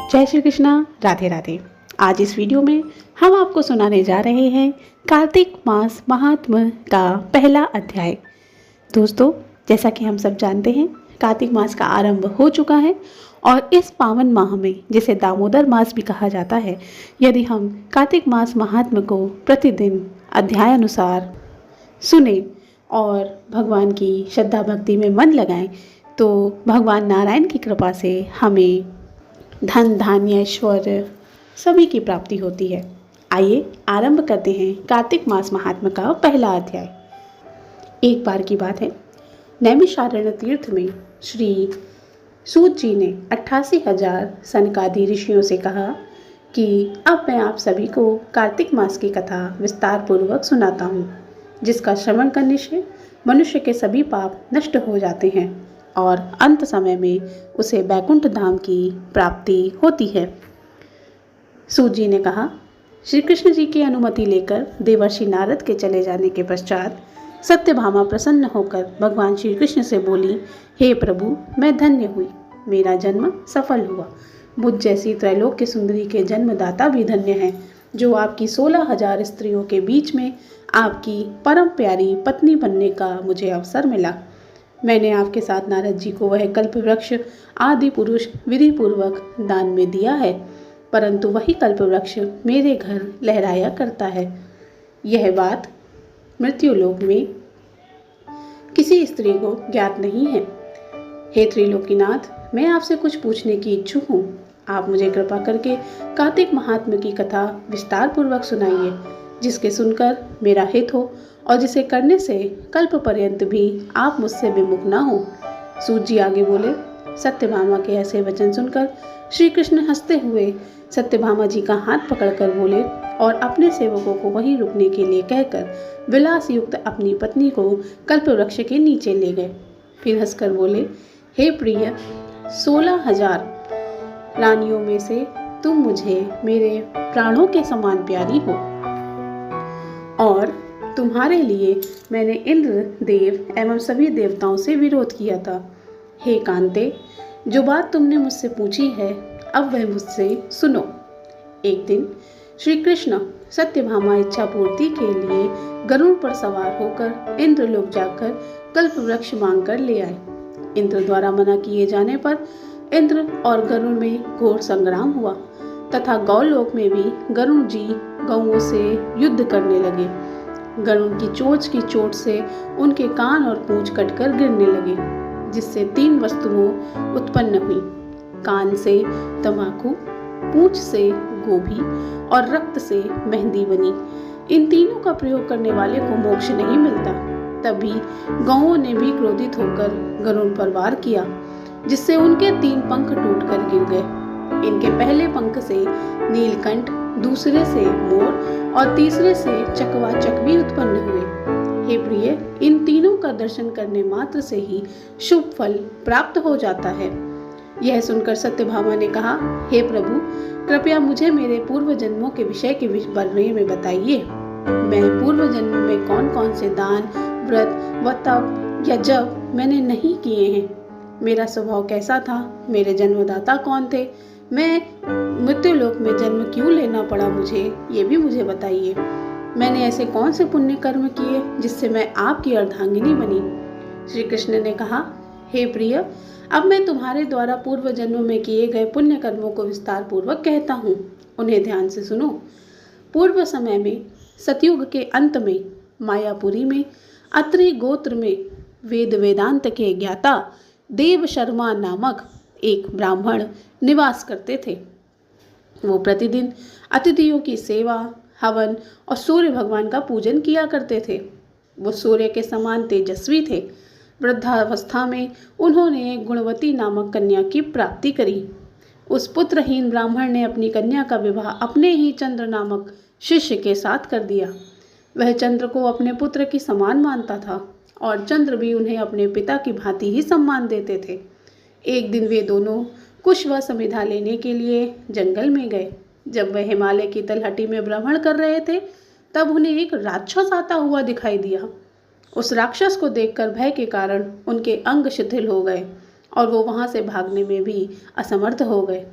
जय श्री कृष्णा, राधे राधे। आज इस वीडियो में हम आपको सुनाने जा रहे हैं कार्तिक मास महात्म्य का पहला अध्याय। दोस्तों, जैसा कि हम सब जानते हैं, कार्तिक मास का आरंभ हो चुका है और इस पावन माह में, जिसे दामोदर मास भी कहा जाता है, यदि हम कार्तिक मास महात्म्य को प्रतिदिन अध्याय अनुसार सुने और भगवान की श्रद्धा भक्ति में मन लगाएं, तो भगवान नारायण की कृपा से हमें धन धान्य ऐश्वर्य सभी की प्राप्ति होती है। आइए आरंभ करते हैं कार्तिक मास महात्म्य का पहला अध्याय। एक बार की बात है, नैमिषारण्य तीर्थ में श्री सूत जी ने 88,000 सनकादि ऋषियों से कहा कि अब मैं आप सभी को कार्तिक मास की कथा विस्तार पूर्वक सुनाता हूँ, जिसका श्रवण करने से मनुष्य के सभी पाप नष्ट हो जाते हैं और अंत समय में उसे बैकुंठ धाम की प्राप्ति होती है। सूत जी ने कहा, श्री कृष्ण जी की अनुमति लेकर देवर्षि नारद के चले जाने के पश्चात सत्यभामा प्रसन्न होकर भगवान श्री कृष्ण से बोली, हे प्रभु, मैं धन्य हुई, मेरा जन्म सफल हुआ। मुझ जैसी त्रैलोक्य सुंदरी के जन्मदाता भी धन्य हैं, जो आपकी 16,000 स्त्रियों के बीच में आपकी परम प्यारी पत्नी बनने का मुझे अवसर मिला। मैंने आपके साथ नारद जी को वह कल्प वृक्ष आदि पुरुष विधि पूर्वक दान में दिया है, परंतु वही कल्प वृक्ष मेरे घर लहराया करता है। यह बात मृत्युलोक में किसी स्त्री को ज्ञात नहीं है। हे त्रिलोकीनाथ, मैं आपसे कुछ पूछने की इच्छुक हूँ। आप मुझे कृपा करके कार्तिक महात्म्य की कथा विस्तार पूर्वक सुनाइए, जिसके सुनकर मेरा हित हो और जिसे करने से कल्प पर्यंत भी आप मुझसे विमुख ना हो। सूत जी आगे बोले, सत्यभामा के ऐसे वचन सुनकर श्री कृष्ण हंसते हुए सत्यभामा जी का हाथ पकड़कर बोले और अपने सेवकों को वहीं रुकने के लिए कहकर विलास युक्त अपनी पत्नी को कल्प वृक्ष के नीचे ले गए। फिर हंसकर बोले, हे प्रिय, 16,000 रानियों में से तुम मुझे मेरे प्राणों के समान प्यारी हो और तुम्हारे लिए मैंने इंद्र देव एवं सभी देवताओं से विरोध किया था। हे कांते, जो बात तुमने मुझसे पूछी है, अब वह मुझसे सुनो। एक दिन श्री कृष्ण सत्यभामा इच्छा पूर्ति के लिए गरुड़ पर सवार होकर इंद्रलोक जाकर कल्प वृक्ष मांग कर ले आए। इंद्र द्वारा मना किए जाने पर इंद्र और गरुड़ में घोर संग्राम हुआ तथा गौलोक में भी गरुड़ जी गौओं से युद्ध करने लगे। गरुड़ की चोंच की चोट से उनके कान और पूंछ कटकर गिरने लगे, जिससे 3 वस्तुओं उत्पन्न हुई। कान से तंबाकू, पूंछ से गोभी और रक्त से मेहंदी बनी। इन तीनों का प्रयोग करने वाले को मोक्ष नहीं मिलता। तभी गौओं ने भी क्रोधित होकर गरुड़ पर वार किया, जिससे उनके 3 पंख टूटकर गिर गए। इनके पहले पंख से नीलकंठ, दूसरे से मोर और तीसरे से चकवाचक भी उत्पन्न हुए। हे प्रिय, इन तीनों का दर्शन करने मात्र से ही शुभ फल प्राप्त हो जाता है। यह सुनकर सत्यभामा ने कहा, हे प्रभु, कृपया मुझे मेरे पूर्व जन्मों के विषय के बारे में बताइए। मैं पूर्व जन्म में कौन कौन से दान, व्रत व तप या जप मैंने नहीं किए हैं। मेरा स्वभाव कैसा था, मेरे जन्मदाता कौन थे, मैं मृत्युलोक में जन्म क्यों लेना पड़ा मुझे, ये भी मुझे बताइए। मैंने ऐसे कौन से पुण्य कर्म किए जिससे मैं आपकी अर्धांगिनी बनी। श्री कृष्ण ने कहा, हे प्रिय, अब मैं तुम्हारे द्वारा पूर्व जन्म में किए गए पुण्य कर्मों को विस्तार पूर्वक कहता हूँ, उन्हें ध्यान से सुनो। पूर्व समय में सतयुग के अंत में मायापुरी में अत्रि गोत्र में वेद वेदांत के ज्ञाता देव शर्मा नामक एक ब्राह्मण निवास करते थे। वो प्रतिदिन अतिथियों की सेवा, हवन और सूर्य भगवान का पूजन किया करते थे। वो सूर्य के समान तेजस्वी थे। वृद्धावस्था में उन्होंने एक गुणवती नामक कन्या की प्राप्ति करी। उस पुत्रहीन ब्राह्मण ने अपनी कन्या का विवाह अपने ही चंद्र नामक शिष्य के साथ कर दिया। वह चंद्र को अपने पुत्र की समान मानता था और चंद्र भी उन्हें अपने पिता की भांति ही सम्मान देते थे। एक दिन वे दोनों कुश व समिधा लेने के लिए जंगल में गए। जब वह हिमालय की तलहटी में भ्रमण कर रहे थे, तब उन्हें एक राक्षस आता हुआ दिखाई दिया। उस राक्षस को देखकर भय के कारण उनके अंग शिथिल हो गए और वो वहां से भागने में भी असमर्थ हो गए।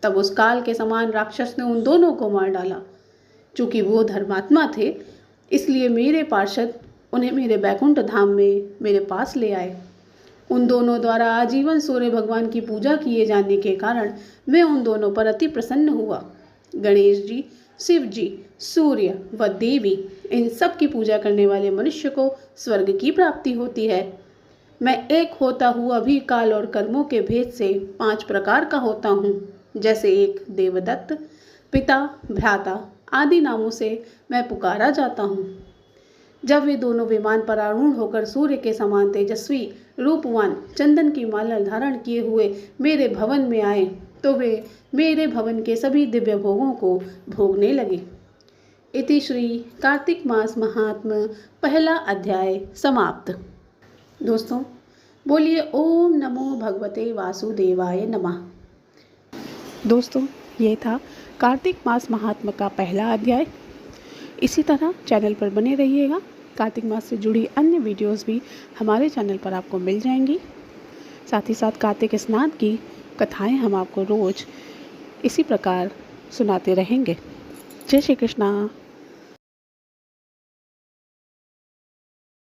तब उस काल के समान राक्षस ने उन दोनों को मार डाला। चूँकि वो धर्मात्मा थे, इसलिए मेरे पार्षद उन्हें मेरे बैकुंठ धाम में मेरे पास ले आए। उन दोनों द्वारा आजीवन सूर्य भगवान की पूजा किए जाने के कारण मैं उन दोनों पर अति प्रसन्न हुआ। गणेश जी, शिव जी, सूर्य व देवी, इन सब की पूजा करने वाले मनुष्य को स्वर्ग की प्राप्ति होती है। मैं एक होता हुआ भी काल और कर्मों के भेद से 5 प्रकार का होता हूँ। जैसे एक देवदत्त, पिता, भ्राता आदि नामों से मैं पुकारा जाता हूँ। जब वे दोनों विमान पर आरूढ़ होकर सूर्य के समान तेजस्वी, रूपवान, चंदन की माला धारण किए हुए मेरे भवन में आए, तो वे मेरे भवन के सभी दिव्य भोगों को भोगने लगे। इति श्री कार्तिक मास महात्म पहला अध्याय समाप्त। दोस्तों, बोलिए ओम नमो भगवते वासुदेवाय नमः। दोस्तों, ये था कार्तिक मास महात्म का पहला अध्याय। इसी तरह चैनल पर बने रहिएगा। कार्तिक मास से जुड़ी अन्य वीडियोस भी हमारे चैनल पर आपको मिल जाएंगी। साथ ही साथ कार्तिक स्नान की कथाएं हम आपको रोज़ इसी प्रकार सुनाते रहेंगे। जय श्री कृष्णा।